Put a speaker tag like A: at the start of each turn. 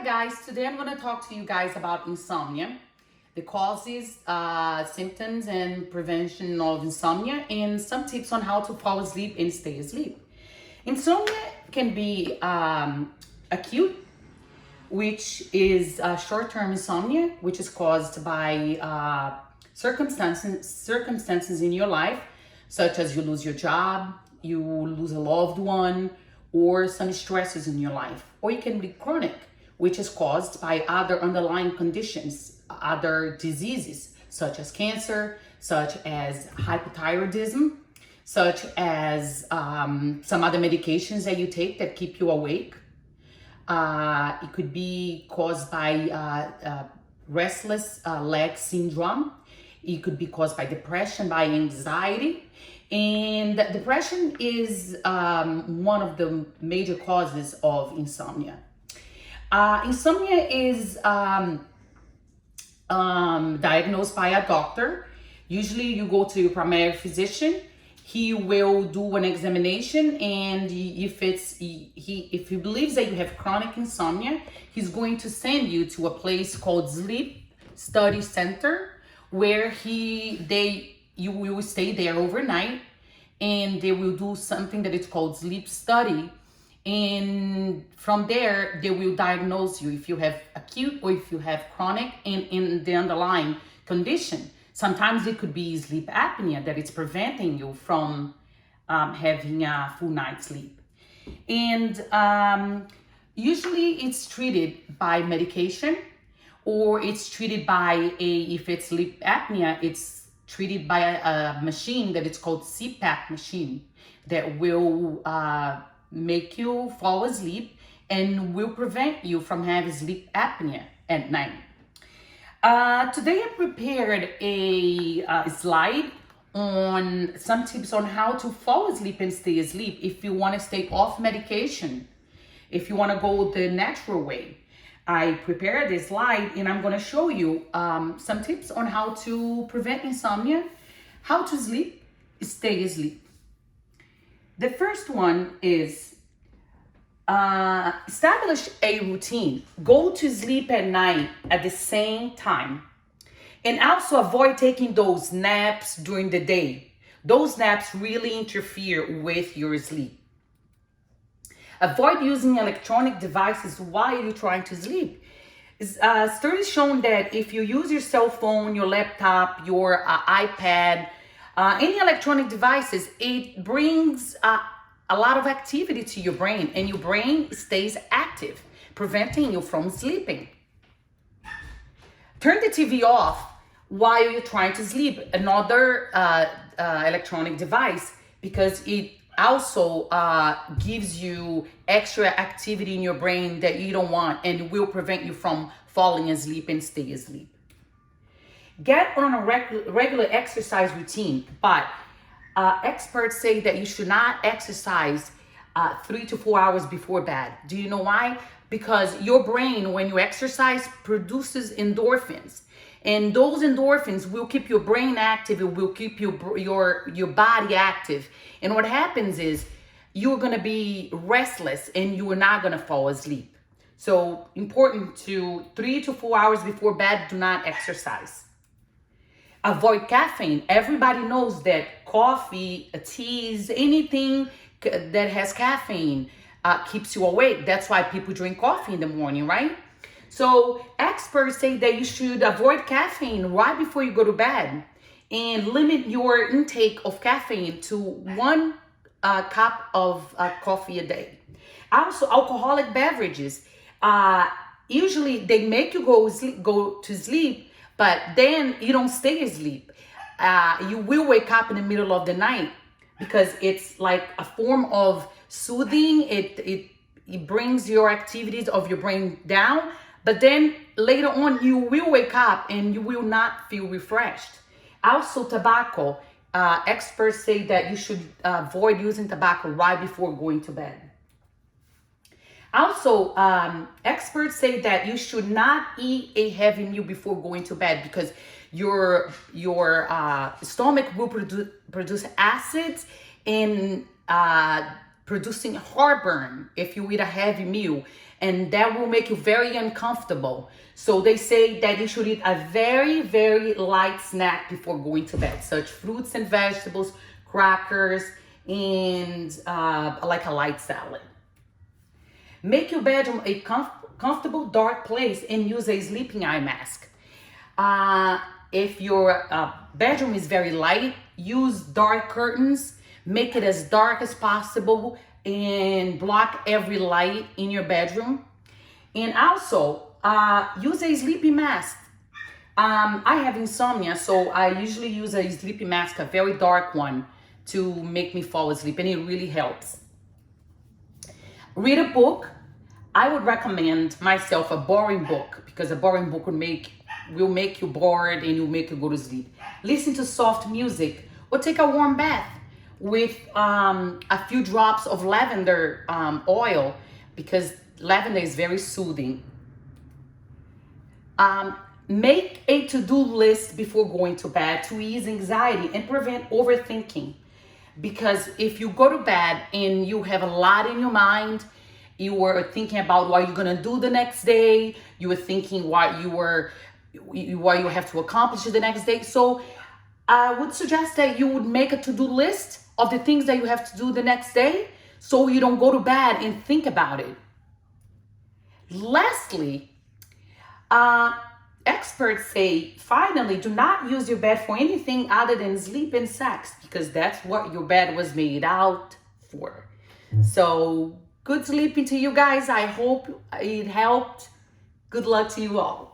A: Hi guys, today I'm going to talk to you guys about insomnia, the causes, symptoms, and prevention of insomnia, and some tips on how to fall asleep and stay asleep. Insomnia can be acute, which is short-term insomnia, which is caused by circumstances in your life, such as you lose your job, you lose a loved one, or some stresses in your life. Or it can be chronic, which is caused by other underlying conditions, other diseases, such as cancer, such as hypothyroidism, such as some other medications that you take that keep you awake. It could be caused by restless leg syndrome. It could be caused by depression, by anxiety. And depression is one of the major causes of insomnia. Insomnia is diagnosed by a doctor. Usually you go to your primary physician. He will do an examination, and if he believes that you have chronic insomnia, he's going to send you to a place called Sleep Study Center, where you will stay there overnight, and they will do something that is called sleep study. And from there, they will diagnose you if you have acute or if you have chronic and in the underlying condition. Sometimes it could be sleep apnea that is preventing you from having a full night's sleep. And usually it's treated by medication, or it's treated by if it's sleep apnea, it's treated by a machine that is called CPAP machine that will make you fall asleep and will prevent you from having sleep apnea at night. Today I prepared a slide on some tips on how to fall asleep and stay asleep if you want to stay off medication, if you want to go the natural way. I prepared this slide and I'm going to show you some tips on how to prevent insomnia, how to sleep, stay asleep. The first one is establish a routine. Go to sleep at night at the same time. And also avoid taking those naps during the day. Those naps really interfere with your sleep. Avoid using electronic devices while you're trying to sleep. Studies shown that if you use your cell phone, your laptop, your iPad, any electronic devices, it brings a lot of activity to your brain, and your brain stays active, preventing you from sleeping. Turn the TV off while you're trying to sleep, another electronic device, because it also gives you extra activity in your brain that you don't want, and it will prevent you from falling asleep and stay asleep. Get on a regular exercise routine, but experts say that you should not exercise 3 to 4 hours before bed. Do you know why? Because your brain, when you exercise, produces endorphins. And those endorphins will keep your brain active. It will keep your body active. And what happens is you're going to be restless and you are not going to fall asleep. So important to 3 to 4 hours before bed, do not exercise. Avoid caffeine. Everybody knows that coffee, teas, anything that has caffeine keeps you awake. That's why people drink coffee in the morning, right? So experts say that you should avoid caffeine right before you go to bed and limit your intake of caffeine to 1 cup of coffee a day. Also, alcoholic beverages. Usually they make you go to sleep, but then you don't stay asleep. You will wake up in the middle of the night because it's like a form of soothing. It brings your activities of your brain down, but then later on you will wake up and you will not feel refreshed. Also, tobacco. Experts say that you should avoid using tobacco right before going to bed. Also, experts say that you should not eat a heavy meal before going to bed because your stomach will produce acids and producing heartburn if you eat a heavy meal. and that will make you very uncomfortable. So they say that you should eat a very, very light snack before going to bed, such fruits and vegetables, crackers, and like a light salad. Make your bedroom a comfortable, dark place and use a sleeping eye mask. If your bedroom is very light, use dark curtains. Make it as dark as possible and block every light in your bedroom. And also, use a sleeping mask. I have insomnia, so I usually use a sleeping mask, a very dark one, to make me fall asleep, and it really helps. Read a book. I would recommend myself a boring book, because a boring book will make you bored and will make you go to sleep. Listen to soft music or take a warm bath with a few drops of lavender oil, because lavender is very soothing. Make a to-do list before going to bed to ease anxiety and prevent overthinking. Because if you go to bed and you have a lot in your mind, you were thinking about what you're gonna do the next day, you were thinking what you have to accomplish the next day. So I would suggest that you would make a to-do list of the things that you have to do the next day, so you don't go to bed and think about it. Lastly, experts say, finally, do not use your bed for anything other than sleep and sex, because that's what your bed was made out for. So good sleeping to you guys. I hope it helped. Good luck to you all.